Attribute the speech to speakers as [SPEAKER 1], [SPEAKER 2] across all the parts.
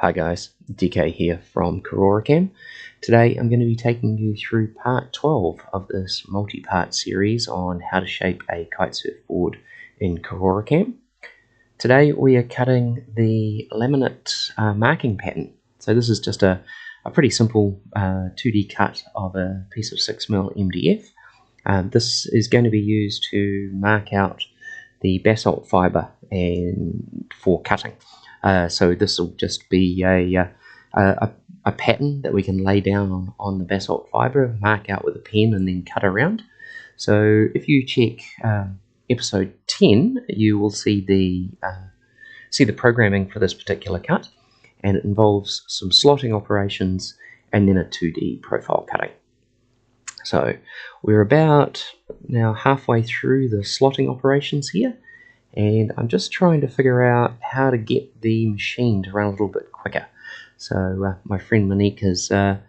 [SPEAKER 1] Hi guys, DK here from KaroroCAM. Today I'm going to be taking you through part 12 of this multi-part series on how to shape a kite surfboard in KaroroCAM. Today we are cutting the laminate marking pattern. So this is just a pretty simple 2D cut of a piece of 6mm MDF. This is going to be used to mark out the basalt fibre and for cutting. So this will just be a pattern that we can lay down on the basalt fibre, mark out with a pen and then cut around. So if you check episode 10, you will see the programming for this particular cut, and it involves some slotting operations and then a 2D profile cutting. So we're about now halfway through the slotting operations here, and I'm just trying to figure out how to get the machine to run a little bit quicker. So my friend Monique has had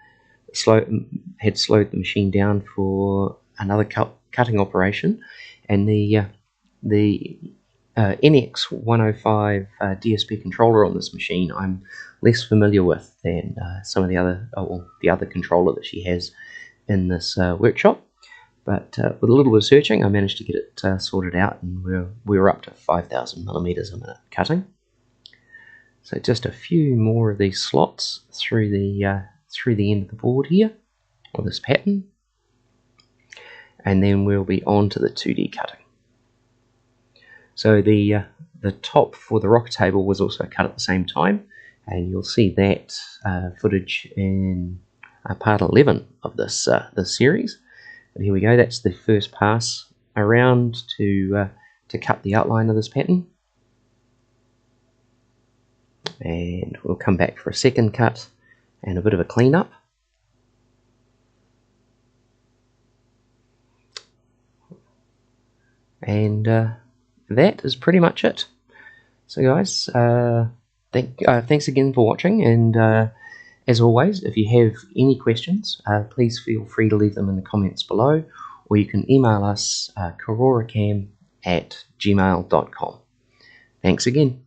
[SPEAKER 1] slowed the machine down for another cutting operation, and the NX105 DSP controller on this machine I'm less familiar with than some of the other controller that she has in this workshop. But with a little bit of searching, I managed to get it sorted out, and we're up to 5,000 millimeters a minute cutting. So just a few more of these slots through the end of the board here, or this pattern, and then we'll be on to the 2D cutting. So the top for the rocker table was also cut at the same time, and you'll see that footage in part 11 of this series. But here we go, that's the first pass around to cut the outline of this pattern. And we'll come back for a second cut and a bit of a cleanup. And that is pretty much it. So guys, thanks again for watching, and as always, if you have any questions, please feel free to leave them in the comments below, or you can email us KaroroCAM@gmail.com. Thanks again.